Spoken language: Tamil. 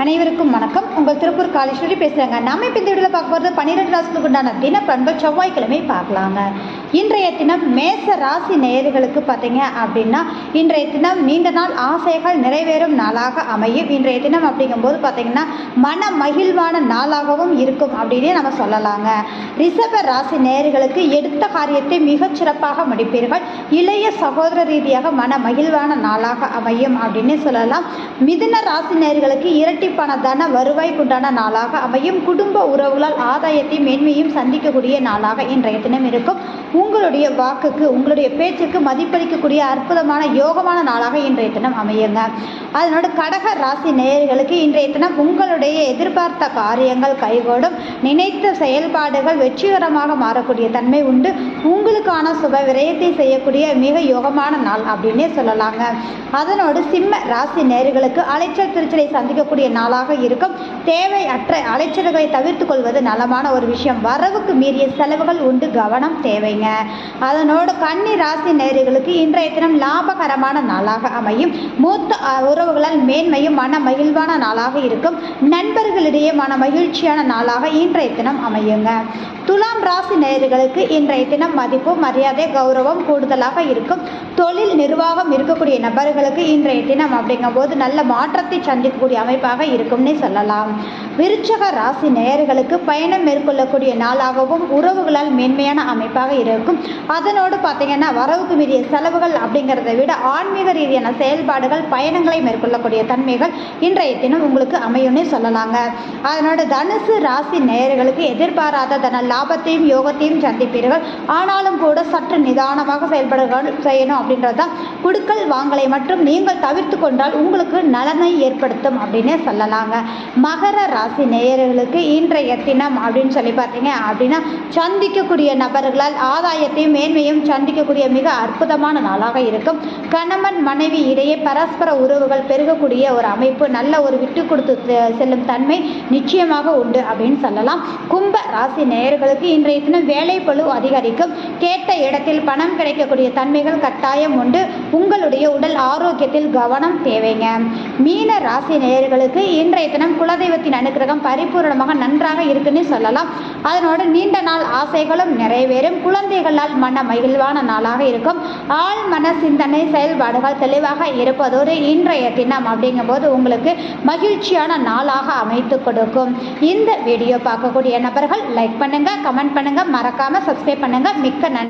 அனைவருக்கும் வணக்கம். உங்கள் திருப்பூர் காலேஸ்வரி பேசுகிறாங்க. நம்ம இப்போ இந்த வீடியோவில் பார்க்க போகிறது 12 ராசிகளுக்கு உண்டான தினப்பலன்கள் செவ்வாய்க்கிழமை பார்க்கலாங்க. இன்றைய தினம் மேச ராசி நேயர்களுக்கு பார்த்தீங்க அப்படின்னா இன்றைய தினம் நீண்ட நாள் ஆசைகள் நிறைவேறும் நாளாக அமையும். இன்றைய தினம் அப்படிங்கும்போது பார்த்தீங்கன்னா மன மகிழ்வான நாளாகவும் இருக்கும் அப்படின்னு நம்ம சொல்லலாங்க. ரிஷப ராசி நேயர்களுக்கு எடுத்த காரியத்தை மிகச்சிறப்பாக முடிப்பீர்கள். இளைய சகோதர ரீதியாக மன மகிழ்வான நாளாக அமையும் அப்படின்னு சொல்லலாம். மிதுன ராசி நேயர்களுக்கு இரட்டிப்பான தன வருவாய்க்குண்டான நாளாக அமையும். குடும்ப உறவுகளால் ஆதாயத்தையும் மேன்மையும் சந்திக்கக்கூடிய நாளாக இன்றைய தினம் இருக்கும். உங்களுடைய வாக்குக்கு உங்களுடைய பேச்சுக்கு மதிப்பளிக்கக்கூடிய அற்புதமான யோகமான நாளாக இன்றைய தினம் அமையுங்க. அதனோட கடக ராசி நேயர்களுக்கு இன்றைய தினம் உங்களுடைய எதிர்பார்த்த காரியங்கள் கைகூடும். நினைத்த செயல்பாடுகள் வெற்றிகரமாக மாறக்கூடிய தன்மை உண்டு. உங்களுக்கான சுப விரயத்தை செய்யக்கூடிய மிக யோகமான நாள் அப்படின்னே சொல்லலாங்க. அதனோடு சிம்ம ராசி நேயர்களுக்கு அலைச்சல் திருச்சலை சந்திக்கக்கூடிய நாளாக இருக்கும். தேவையற்ற அலைச்சல்களை தவிர்த்து கொள்வது நலமான ஒரு விஷயம். வரவுக்கு மீறிய செலவுகள் உண்டு, கவனம் தேவைங்க. அதனோடு கன்னி ராசி நேயர்களுக்கு இன்றைய தினம் லாபகரமான நாளாக அமையும். மூத்த உறவுகளால் மேன்மையும் மன மகிழ்வான நாளாக இருக்கும். நண்பர்களிடையே மன மகிழ்ச்சியான நாளாக இன்றைய தினம் அமையுங்க. துலாம் ராசி நேயர்களுக்கு இன்றைய தினம் மதிப்பு மரியாதை கௌரவம் கூடுதலாக இருக்கும். தொழில் நிர்வாகம் இருக்கக்கூடிய நபர்களுக்கு இன்றைய தினம் அப்படிங்கும்போது நல்ல மாற்றத்தை சந்திக்கக்கூடிய அமைப்பாக இருக்கும்னே சொல்லலாம். விருச்சக ராசி நேயர்களுக்கு பயணம் மேற்கொள்ளக்கூடிய நாளாகவும் உறவுகளால் மேன்மையான அமைப்பாக இருக்கும். அதனோடு பார்த்தீங்கன்னா வரவுக்கு மீறிய செலவுகள் அப்படிங்கிறத விட ஆன்மீக ரீதியான செயல்பாடுகள் பயணங்களை மேற்கொள்ளக்கூடிய தன்மைகள் இன்றைய தினம் உங்களுக்கு அமையும்னே சொல்லலாங்க. அதனோட தனுசு ராசி நேயர்களுக்கு எதிர்பாராத தன லாபத்தையும் யோகத்தையும் சந்திப்பீர்கள். ஆனாலும் கூட சற்று நிதானமாக செயல்படுகள் செய்யணும் அப்படின்றதான் குடுக்கல் வாங்கலை மற்றும் நீங்கள் தவிர்த்து கொண்டால் உங்களுக்கு நலனை ஏற்படுத்தும் அப்படின்னே சொல்லலாங்க. மகர ராசி நேயர்களுக்கு இன்றைய தினம் அப்படின்னு சொல்லி பார்த்தீங்க அப்படின்னா சந்திக்கக்கூடிய நபர்களால் ஆதாயத்தையும் மேன்மையும் சந்திக்கக்கூடிய மிக அற்புதமான நாளாக இருக்கும். கணவன் மனைவி இடையே பரஸ்பர உறவுகள் பெருகக்கூடிய ஒரு அமைப்பு, நல்ல ஒரு விட்டு கொடுத்து செல்லும் தன்மை நிச்சயமாக உண்டு அப்படின்னு சொல்லலாம். கும்ப ராசி நேயர்களுக்கு இன்றைய தினம் வேலை பளு அதிகரிக்கும். கேட்ட இடத்தில் பணம் கிடைக்கக்கூடிய தன்மைகள் கட்டாயம் உண்டு. உங்களுடைய உடல் ஆரோக்கியத்தில் கவனம் தேவைங்க. மீன ராசி நேயர்களுக்கு இன்றைய தினம் குலதெய்வத்தின் அனுகிரகம் பரிபூர்ணமாக நன்றாக இருக்குன்னு சொல்லலாம். அதனோடு நீண்ட நாள் ஆசைகளும் நிறைவேறும். குழந்தைகளால் மன மகிழ்வான நாளாக இருக்கும். ஆள் மன சிந்தனை செயல்பாடுகள் தெளிவாக இருப்பதோடு இன்றைய தினம் அப்படிங்கும்போது உங்களுக்கு மகிழ்ச்சியான நாளாக அமைத்து கொடுக்கும். இந்த வீடியோ பார்க்கக்கூடிய நபர்கள் லைக் பண்ணுங்க, கமெண்ட் பண்ணுங்க, மறக்காம சப்ஸ்கிரைப் பண்ணுங்க. மிக்க நன்றி.